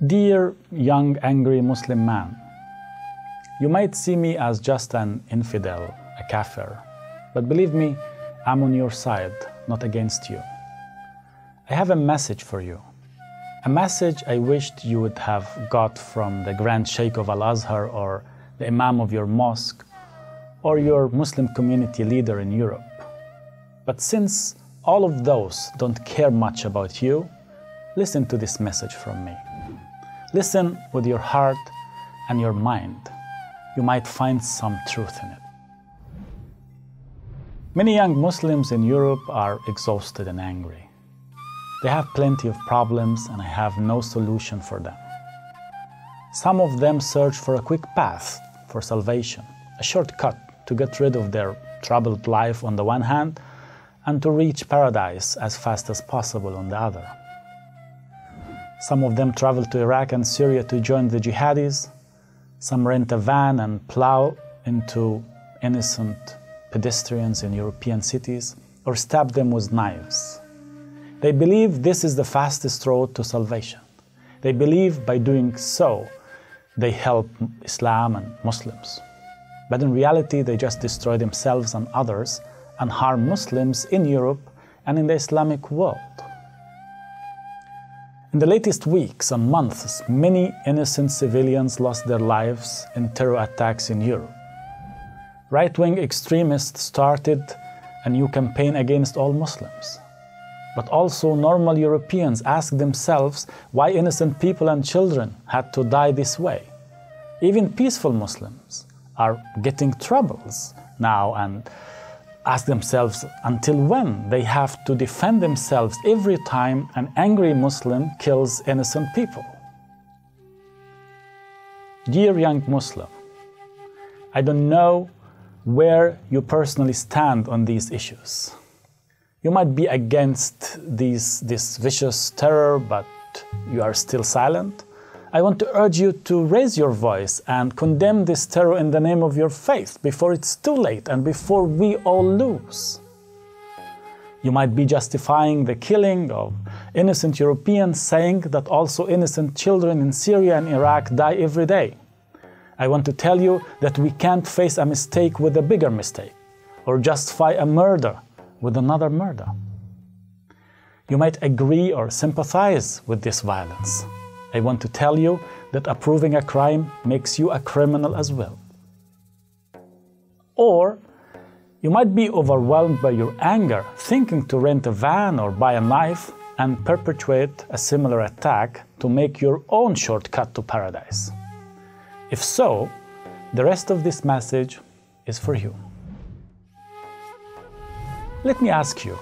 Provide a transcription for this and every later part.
Dear young angry Muslim man, you might see me as just an infidel, a kafir, but believe me, I'm on your side, not against you. I have a message for you, a message I wished you would have got from the Grand Sheikh of Al-Azhar or the Imam of your mosque or your Muslim community leader in Europe. But since all of those don't care much about you, listen to this message from me. Listen with your heart and your mind. You might find some truth in it. Many young Muslims in Europe are exhausted and angry. They have plenty of problems and I have no solution for them. Some of them search for a quick path for salvation, a shortcut to get rid of their troubled life on the one hand and to reach paradise as fast as possible on the other. Some of them travel to Iraq and Syria to join the jihadis. Some rent a van and plow into innocent pedestrians in European cities or stab them with knives. They believe this is the fastest road to salvation. They believe by doing so, they help Islam and Muslims. But in reality, they just destroy themselves and others and harm Muslims in Europe and in the Islamic world. In the latest weeks and months, many innocent civilians lost their lives in terror attacks in Europe. Right-wing extremists started a new campaign against all Muslims. But also normal Europeans ask themselves why innocent people and children had to die this way. Even peaceful Muslims are getting troubles now and ask themselves until when they have to defend themselves every time an angry Muslim kills innocent people. Dear young Muslim, I don't know where you personally stand on these issues. You might be against this vicious terror, but you are still silent. I want to urge you to raise your voice and condemn this terror in the name of your faith before it's too late and before we all lose. You might be justifying the killing of innocent Europeans, saying that also innocent children in Syria and Iraq die every day. I want to tell you that we can't face a mistake with a bigger mistake or justify a murder with another murder. You might agree or sympathize with this violence. I want to tell you that approving a crime makes you a criminal as well. Or you might be overwhelmed by your anger, thinking to rent a van or buy a knife and perpetuate a similar attack to make your own shortcut to paradise. If so, the rest of this message is for you. Let me ask you,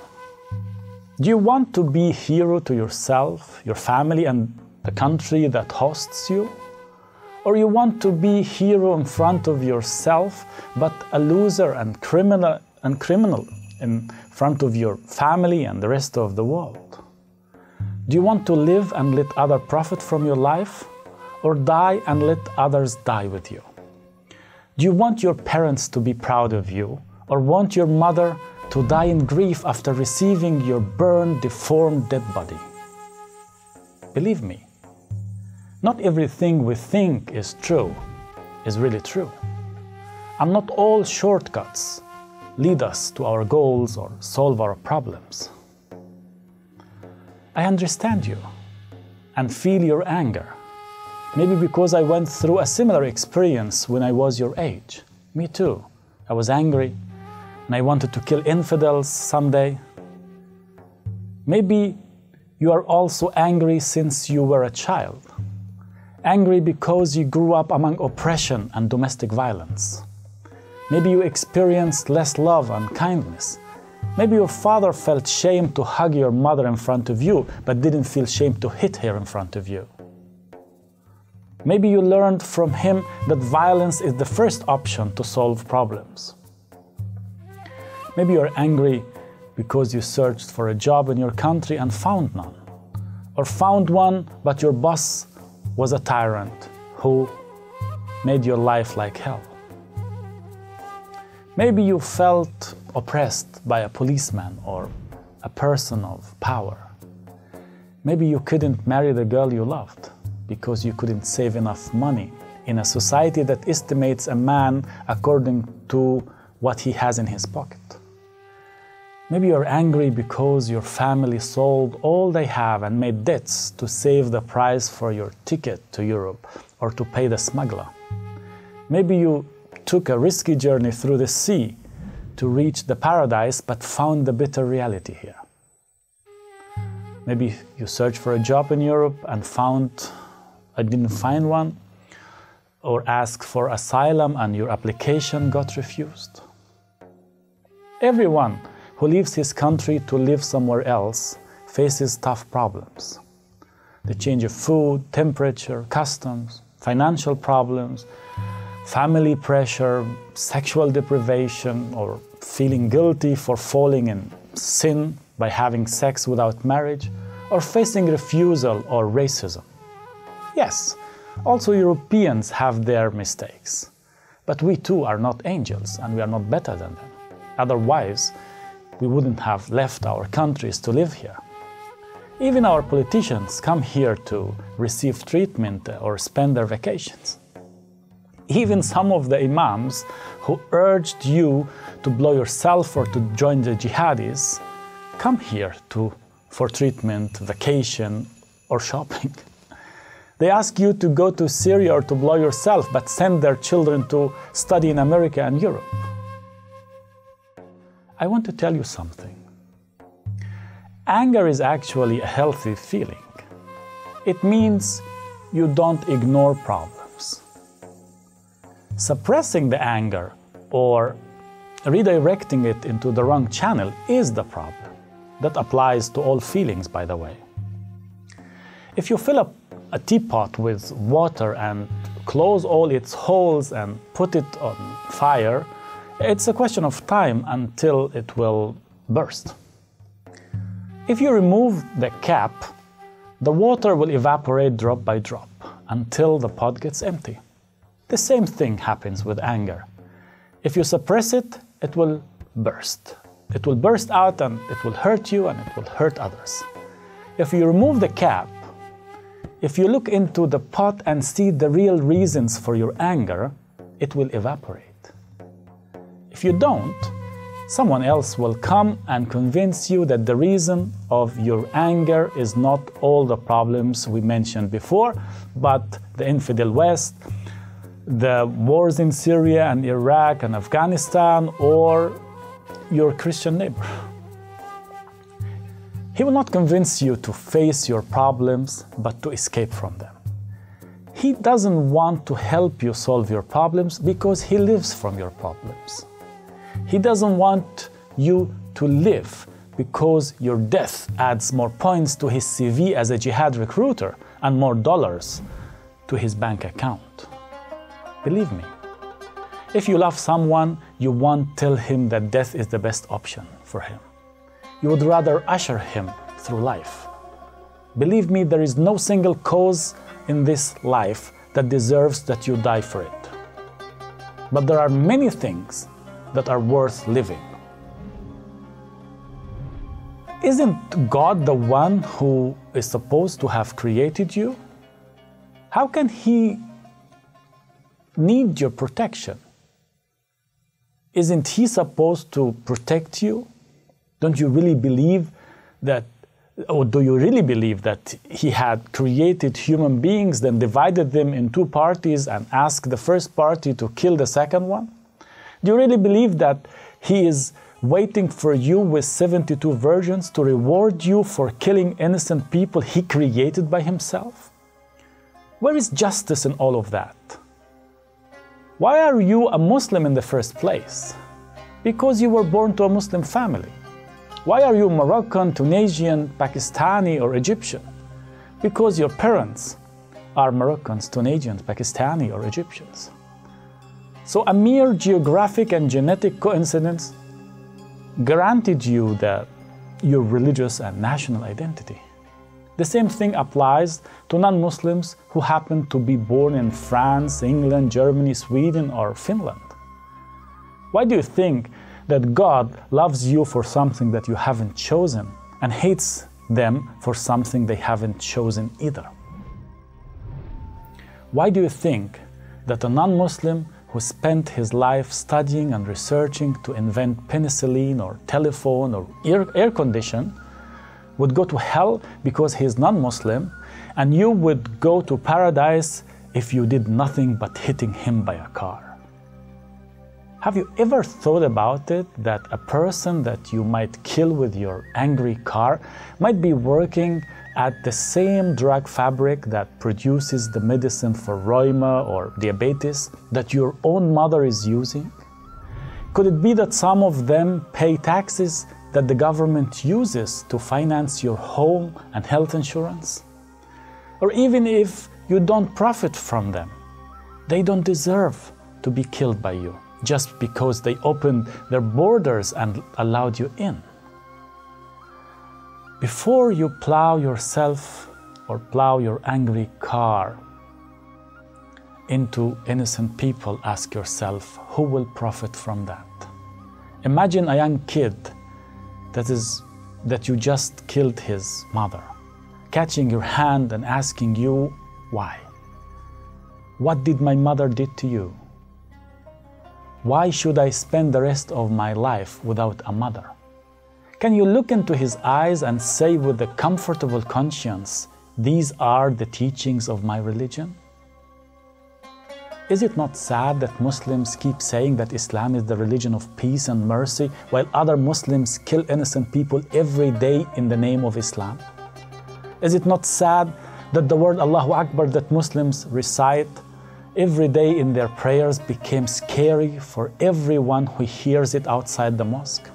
do you want to be a hero to yourself, your family, and the country that hosts you? Or you want to be a hero in front of yourself, but a loser and criminal in front of your family and the rest of the world? Do you want to live and let others profit from your life, or die and let others die with you? Do you want your parents to be proud of you, or want your mother to die in grief after receiving your burned, deformed, dead body? Believe me, not everything we think is true is really true. And not all shortcuts lead us to our goals or solve our problems. I understand you and feel your anger. Maybe because I went through a similar experience when I was your age. Me too. I was angry and I wanted to kill infidels someday. Maybe you are also angry since you were a child. Angry because you grew up among oppression and domestic violence. Maybe you experienced less love and kindness. Maybe your father felt shame to hug your mother in front of you, but didn't feel shame to hit her in front of you. Maybe you learned from him that violence is the first option to solve problems. Maybe you're angry because you searched for a job in your country and found none. Or found one, but your boss was a tyrant who made your life like hell. Maybe you felt oppressed by a policeman or a person of power. Maybe you couldn't marry the girl you loved. because you couldn't save enough money in a society that estimates a man according to what he has in his pocket. Maybe you're angry because your family sold all they have and made debts to save the price for your ticket to Europe or to pay the smuggler. Maybe you took a risky journey through the sea to reach the paradise but found the bitter reality here. Maybe you searched for a job in Europe and didn't find one, or asked for asylum and your application got refused. Everyone who leaves his country to live somewhere else faces tough problems. The change of food, temperature, customs, financial problems, family pressure, sexual deprivation, or feeling guilty for falling in sin by having sex without marriage, or facing refusal or racism. Yes, also Europeans have their mistakes, but we too are not angels and we are not better than them. Otherwise, we wouldn't have left our countries to live here. Even our politicians come here to receive treatment or spend their vacations. Even some of the imams who urged you to blow yourself or to join the jihadis come here for treatment, vacation, or shopping. They ask you to go to Syria or to blow yourself, but send their children to study in America and Europe. I want to tell you something. Anger is actually a healthy feeling. It means you don't ignore problems. Suppressing the anger or redirecting it into the wrong channel is the problem. That applies to all feelings, by the way. If you fill up a teapot with water and close all its holes and put it on fire, it's a question of time until it will burst. If you remove the cap, the water will evaporate drop by drop until the pot gets empty. The same thing happens with anger. If you suppress it, it will burst. It will burst out and it will hurt you and it will hurt others. If you remove the cap, if you look into the pot and see the real reasons for your anger, it will evaporate. If you don't, someone else will come and convince you that the reason of your anger is not all the problems we mentioned before, but the infidel West, the wars in Syria and Iraq and Afghanistan, or your Christian neighbor. He will not convince you to face your problems, but to escape from them. He doesn't want to help you solve your problems because he lives from your problems. He doesn't want you to live because your death adds more points to his CV as a jihad recruiter and more dollars to his bank account. Believe me, if you love someone, you won't tell him that death is the best option for him. You would rather usher him through life. Believe me, there is no single cause in this life that deserves that you die for it. But there are many things that are worth living. Isn't God the one who is supposed to have created you? How can He need your protection? Isn't He supposed to protect you? Don't you really believe that, or do you really believe that He had created human beings, then divided them in two parties and asked the first party to kill the second one? Do you really believe that He is waiting for you with 72 virgins to reward you for killing innocent people He created by Himself? Where is justice in all of that? Why are you a Muslim in the first place? Because you were born to a Muslim family. Why are you Moroccan, Tunisian, Pakistani, or Egyptian? Because your parents are Moroccans, Tunisians, Pakistani, or Egyptians. So a mere geographic and genetic coincidence granted you your religious and national identity. The same thing applies to non-Muslims who happen to be born in France, England, Germany, Sweden, or Finland. Why do you think that God loves you for something that you haven't chosen and hates them for something they haven't chosen either? Why do you think that a non-Muslim who spent his life studying and researching to invent penicillin or telephone or air condition would go to hell because he is non-Muslim, and you would go to paradise if you did nothing but hitting him by a car? Have you ever thought about it, that a person that you might kill with your angry car might be working at the same drug fabric that produces the medicine for rheuma or diabetes that your own mother is using? Could it be that some of them pay taxes that the government uses to finance your home and health insurance? Or even if you don't profit from them, they don't deserve to be killed by you just because they opened their borders and allowed you in. Before you plow yourself or plow your angry car into innocent people, ask yourself, who will profit from that? Imagine a young kid that you just killed his mother, catching your hand and asking you, why? What did my mother did to you? Why should I spend the rest of my life without a mother? Can you look into his eyes and say with a comfortable conscience, these are the teachings of my religion? Is it not sad that Muslims keep saying that Islam is the religion of peace and mercy, while other Muslims kill innocent people every day in the name of Islam? Is it not sad that the word Allahu Akbar that Muslims recite every day in their prayers became scary for everyone who hears it outside the mosque?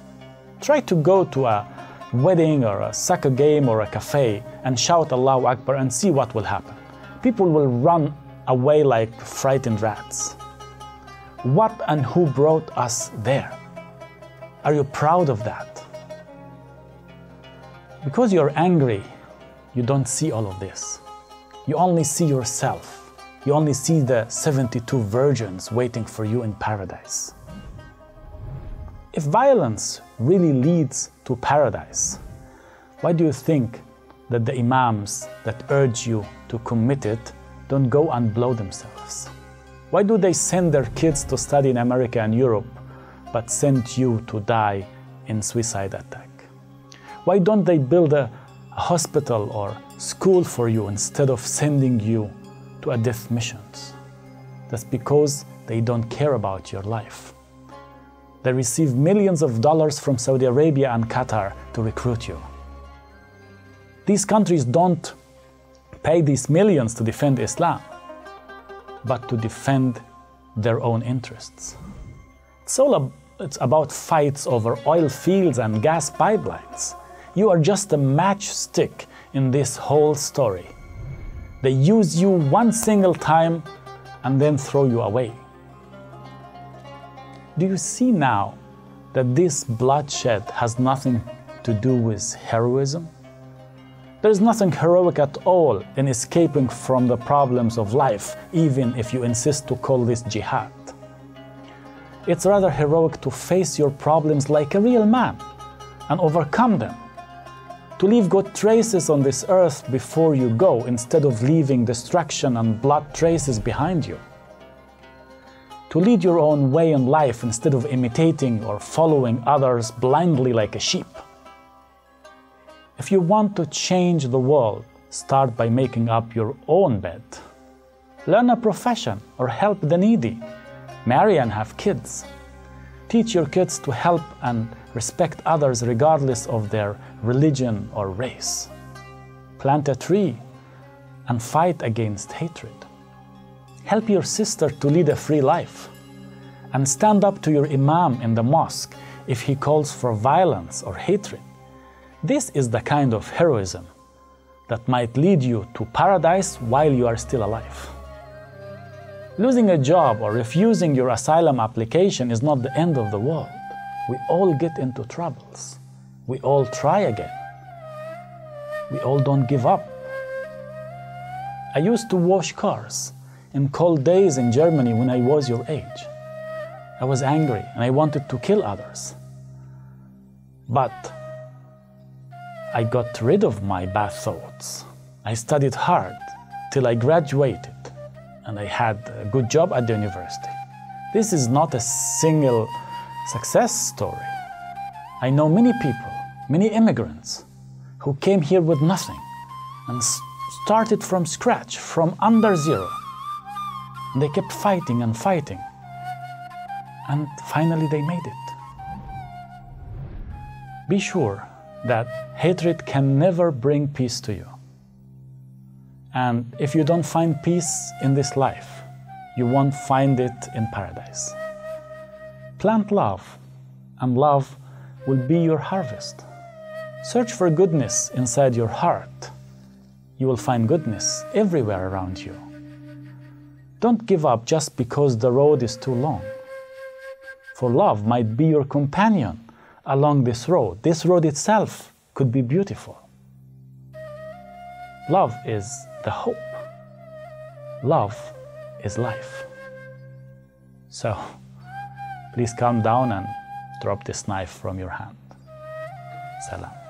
Try to go to a wedding or a soccer game or a cafe and shout Allahu Akbar and see what will happen. People will run away like frightened rats. What and who brought us there? Are you proud of that? Because you're angry, you don't see all of this. You only see yourself. You only see the 72 virgins waiting for you in paradise. If violence really leads to paradise, why do you think that the imams that urge you to commit it don't go and blow themselves? Why do they send their kids to study in America and Europe, but send you to die in suicide attack? Why don't they build a hospital or school for you instead of sending you to a death missions? That's because they don't care about your life. They receive millions of dollars from Saudi Arabia and Qatar to recruit you. These countries don't pay these millions to defend Islam, but to defend their own interests. It's about fights over oil fields and gas pipelines. You are just a matchstick in this whole story. They use you one single time and then throw you away. Do you see now that this bloodshed has nothing to do with heroism? There is nothing heroic at all in escaping from the problems of life, even if you insist to call this jihad. It's rather heroic to face your problems like a real man and overcome them. To leave good traces on this earth before you go, instead of leaving destruction and blood traces behind you. To lead your own way in life instead of imitating or following others blindly like a sheep. If you want to change the world, start by making up your own bed. Learn a profession or help the needy. Marry and have kids. Teach your kids to help and respect others regardless of their religion or race. Plant a tree and fight against hatred. Help your sister to lead a free life. And stand up to your imam in the mosque if he calls for violence or hatred. This is the kind of heroism that might lead you to paradise while you are still alive. Losing a job or refusing your asylum application is not the end of the world. We all get into troubles. We all try again. We all don't give up. I used to wash cars in cold days in Germany when I was your age. I was angry and I wanted to kill others. But I got rid of my bad thoughts. I studied hard till I graduated. and I had a good job at the university. This is not a single success story. I know many people, many immigrants, who came here with nothing and started from scratch, from under zero. And they kept fighting and fighting. And finally they made it. Be sure that hatred can never bring peace to you. And if you don't find peace in this life, you won't find it in paradise. Plant love, and love will be your harvest. Search for goodness inside your heart. You will find goodness everywhere around you. Don't give up just because the road is too long. For love might be your companion along this road. This road itself could be beautiful. Love is the hope. Love is life. So, please calm down and drop this knife from your hand. Salam.